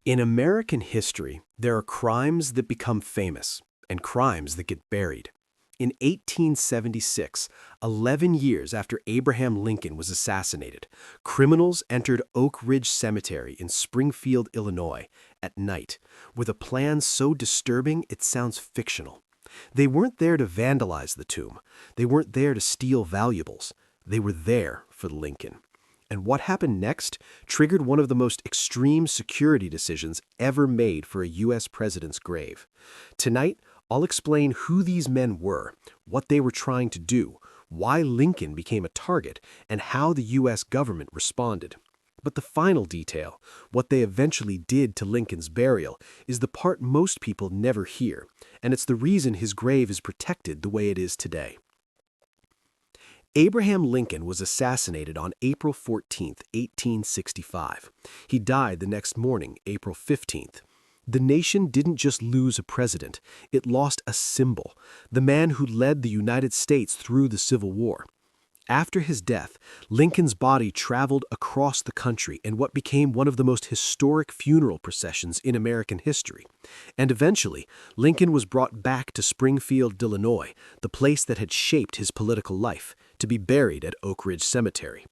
In American history, there are crimes that become famous and crimes that get buried. In 1876, 11 years after Abraham Lincoln was assassinated, criminals entered Oak Ridge Cemetery in Springfield, Illinois, at night, with a plan so disturbing it sounds fictional. They weren't there to vandalize the tomb. They weren't there to steal valuables. They were there for Lincoln. And what happened next triggered one of the most extreme security decisions ever made for a U.S. president's grave. Tonight, I'll explain who these men were, what they were trying to do, why Lincoln became a target, and how the U.S. government responded. But the final detail, what they eventually did to Lincoln's burial, is the part most people never hear, and it's the reason his grave is protected the way it is today. Abraham Lincoln was assassinated on April 14, 1865. He died the next morning, April 15th. The nation didn't just lose a president, it lost a symbol, the man who led the United States through the Civil War. After his death, Lincoln's body traveled across the country in what became one of the most historic funeral processions in American history. And eventually, Lincoln was brought back to Springfield, Illinois, the place that had shaped his political life, to be buried at Oak Ridge Cemetery.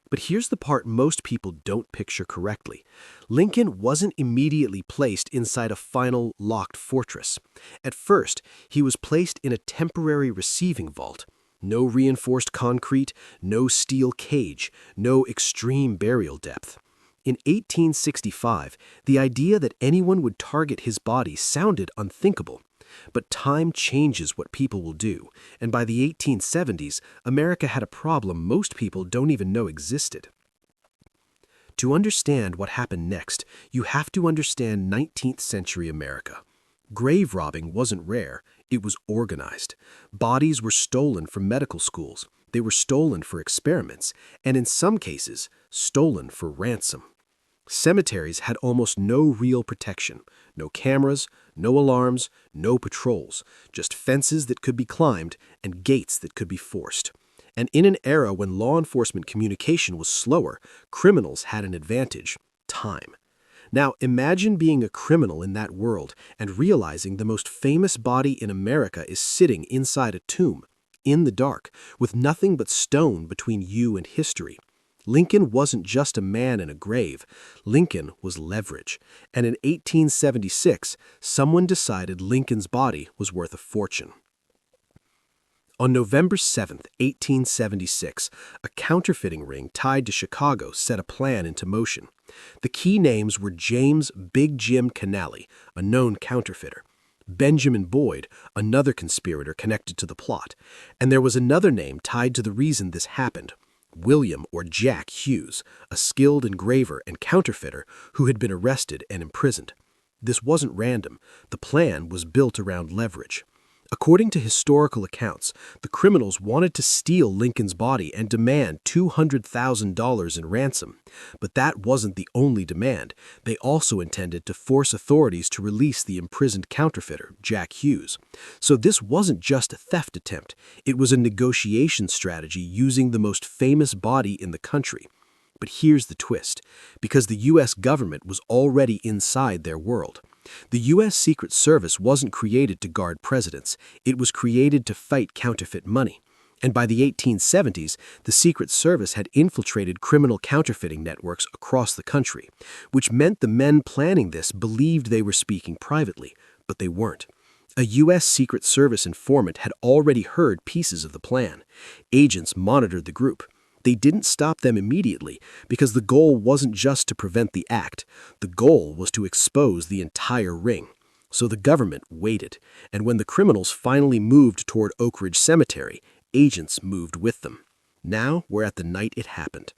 But here's the part most people don't picture correctly. Lincoln wasn't immediately placed inside a final, locked fortress. At first, he was placed in a temporary receiving vault. No reinforced concrete, no steel cage, no extreme burial depth. In 1865, the idea that anyone would target his body sounded unthinkable. But time changes what people will do, and by the 1870s, America had a problem most people don't even know existed. To understand what happened next, you have to understand 19th century America. Grave robbing wasn't rare, it was organized. Bodies were stolen from medical schools, they were stolen for experiments, and in some cases, stolen for ransom. Cemeteries had almost no real protection, no cameras, no alarms, no patrols, just fences that could be climbed and gates that could be forced. And in an era when law enforcement communication was slower, criminals had an advantage: time. Now imagine being a criminal in that world and realizing the most famous body in America is sitting inside a tomb, in the dark, with nothing but stone between you and history. Lincoln wasn't just a man in a grave. Lincoln was leverage. And in 1876, someone decided Lincoln's body was worth a fortune. On November 7, 1876, a counterfeiting ring tied to Chicago set a plan into motion. The key names were James Big Jim Canally, a known counterfeiter, Benjamin Boyd, another conspirator connected to the plot, and there was another name tied to the reason this happened: William or Jack Hughes, a skilled engraver and counterfeiter who had been arrested and imprisoned. This wasn't random. The plan was built around leverage. According to historical accounts, the criminals wanted to steal Lincoln's body and demand $200,000 in ransom. But that wasn't the only demand. They also intended to force authorities to release the imprisoned counterfeiter, Jack Hughes. So this wasn't just a theft attempt. It was a negotiation strategy using the most famous body in the country. But here's the twist: because the U.S. government was already inside their world. The U.S. Secret Service wasn't created to guard presidents, it was created to fight counterfeit money. And by the 1870s, the Secret Service had infiltrated criminal counterfeiting networks across the country, which meant the men planning this believed they were speaking privately, but they weren't. A U.S. Secret Service informant had already heard pieces of the plan. Agents monitored the group. They didn't stop them immediately because the goal wasn't just to prevent the act. The goal was to expose the entire ring. So the government waited, and when the criminals finally moved toward Oak Ridge Cemetery, agents moved with them. Now we're at the night it happened.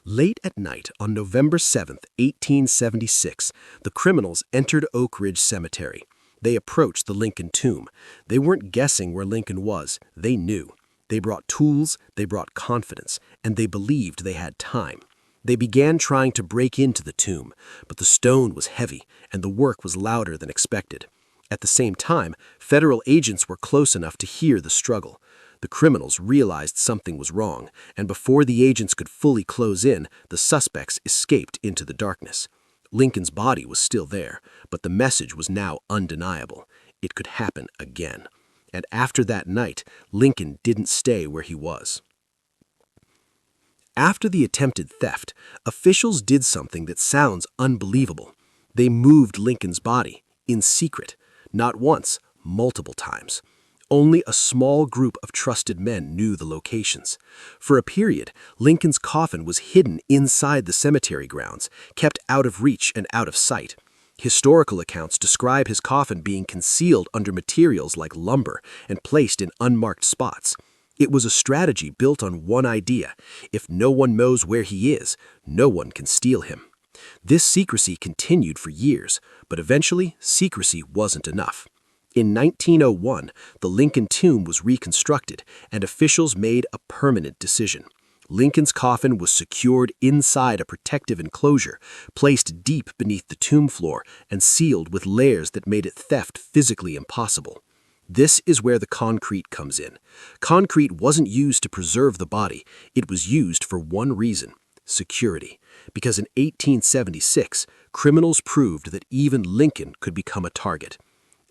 Late at night on November 7, 1876, the criminals entered Oak Ridge Cemetery. They approached the Lincoln tomb. They weren't guessing where Lincoln was. They knew. They brought tools, they brought confidence, and they believed they had time. They began trying to break into the tomb, but the stone was heavy and the work was louder than expected. At the same time, federal agents were close enough to hear the struggle. The criminals realized something was wrong, and before the agents could fully close in, the suspects escaped into the darkness. Lincoln's body was still there, but the message was now undeniable. It could happen again. And after that night, Lincoln didn't stay where he was. After the attempted theft, officials did something that sounds unbelievable. They moved Lincoln's body, in secret, not once, multiple times. Only a small group of trusted men knew the locations. For a period, Lincoln's coffin was hidden inside the cemetery grounds, kept out of reach and out of sight. Historical accounts describe his coffin being concealed under materials like lumber and placed in unmarked spots. It was a strategy built on one idea: if no one knows where he is, no one can steal him. This secrecy continued for years, but eventually secrecy wasn't enough. In 1901, the Lincoln tomb was reconstructed, and officials made a permanent decision. Lincoln's coffin was secured inside a protective enclosure, placed deep beneath the tomb floor, and sealed with layers that made theft physically impossible. This is where the concrete comes in. Concrete wasn't used to preserve the body. It was used for one reason: security. Because in 1876, criminals proved that even Lincoln could become a target.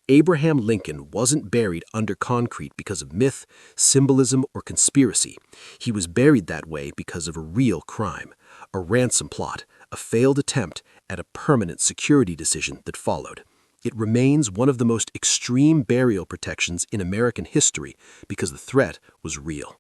Abraham Lincoln wasn't buried under concrete because of myth, symbolism, or conspiracy. He was buried that way because of a real crime, a ransom plot, a failed attempt at a permanent security decision that followed. It remains one of the most extreme burial protections in American history because the threat was real.